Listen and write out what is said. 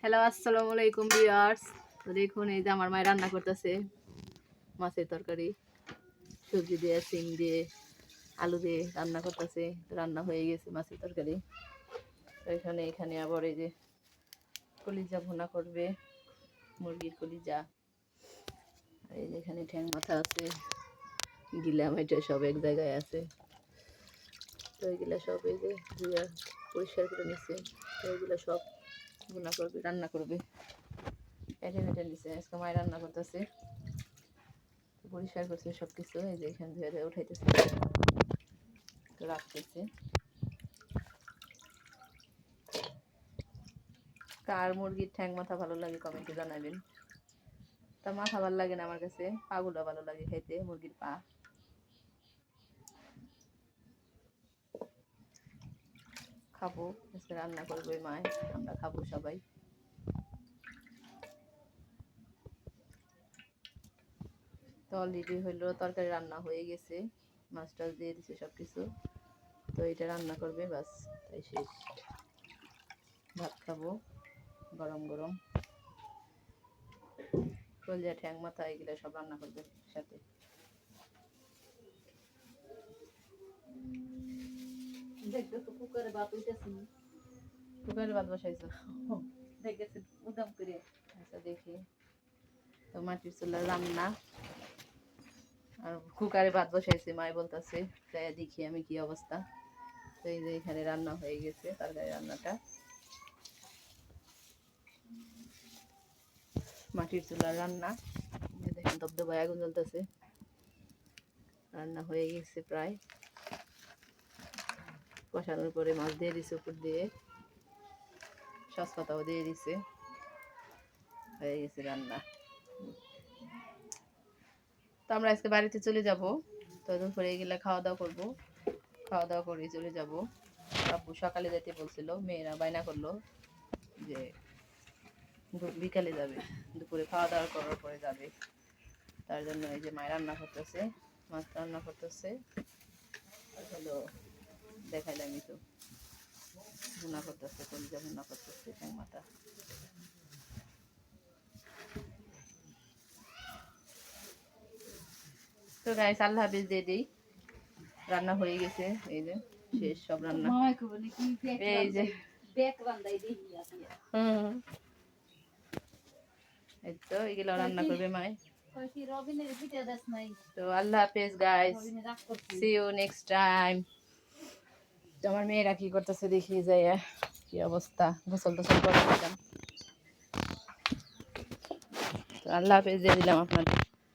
Hello, আসসালামু আলাইকুম viewers. তো দেখুন, এই যে আমার মায়ের রান্না করতেছে মাছের তরকারি, সবজি দিয়ে, সিম দিয়ে, আলু দিয়ে রান্না করতেছে। রান্না হয়ে গেছে মাছের তরকারি। তো এখানে আবার এই যে কলিজা ভুনা করবে, মুরগির কলিজা। আর এই যে এখানে ঠ্যাং মাথা আছে, গিলাম, এটা সব এক জায়গায় আছে। তো এগুলা সব এই যে ধুয়ে পরিষ্কার করে নিচ্ছে। তো এগুলো সব ভুনা করবে, রান্না করবে। এটা নিচে আজকে মায়ের রান্না করতেছে, পরিষ্কার করছে সব কিছু। এই যে এখানে ধুয়ে ধুয়ে উঠাইতেছে, তো রাখতেছে। কার মুরগির ঠ্যাং মাথা ভালো লাগে কমেন্টে জানাবেন। তা মাথা ভালো লাগে না আমার কাছে, পাগুলো ভালো লাগে খাইতে, মুরগির পা। খাবো আজকে, রান্না করবো মায়, আমরা খাবো সবাই। তো অলরেডি হইলো, তরকারি রান্না হয়ে গেছে, মাছ টাছ দিয়ে দিছে সবকিছু। তো এটা রান্না করবে, বাস তাই শেষ। ভাত খাবো গরম গরম, কলিজা ঠ্যাং মাথা এগুলো সব রান্না করবে সাথে। দেখবে তো কুকারে ভাত উঠেছে, কুকারে ভাত বসাইছো, দেখেছি উদাম করে। আচ্ছা দেখি, তো মাটির চুলার রান্না আর কুকারে ভাত বসাইছে, মায় বলতেছে, তাই দেখি আমি কি অবস্থা। তো এই যে এখানে রান্না হয়ে গেছে তরকারি রান্নাটা, মাটির চুলার রান্না। দেখেন দবদবায় আগুন জ্বলতেছে, রান্না হয়ে গেছে প্রায়। কষানোর পরে মাছ দিয়ে দিছে উপর দিয়ে, সস পাতাও দিয়ে দিছে, হয়ে গেছে রান্না। তো আমরা আজকে বাড়িতে চলে যাব, তো দুপুরে এগুলা খাওয়া দাওয়া করবো, খাওয়া দাওয়া করে চলে যাব। আব্বু সকালে যেতে বলছিল, মেয়েরা বায়না করলো যে বিকালে যাবে, দুপুরে খাওয়া দাওয়া করার পরে যাবে। তার জন্য এই যে মায়ের রান্না করতেছে, মাছ রান্না করতেছে, হলো দেখাইলামই তো, ভুনা করতেছে, কলিজা ভুনা করতেছে, ঠ্যাং মাথা। তো গাইস, আল্লাহ হাফেজ দিয়ে দিই, রান্না হয়ে গেছে, এই যে শেষ সব রান্না। এই যে এই তো এগুলো রান্না করবে মায়। তো আল্লাহ হাফেজ guys, see you next time. তো আমার মেয়েরা কি করতেছে দেখি যাই, কি অবস্থা, গোসল টোসল করে দিলাম। তো আল্লাহ হাফেজ দিয়ে দিলাম আপনাদের।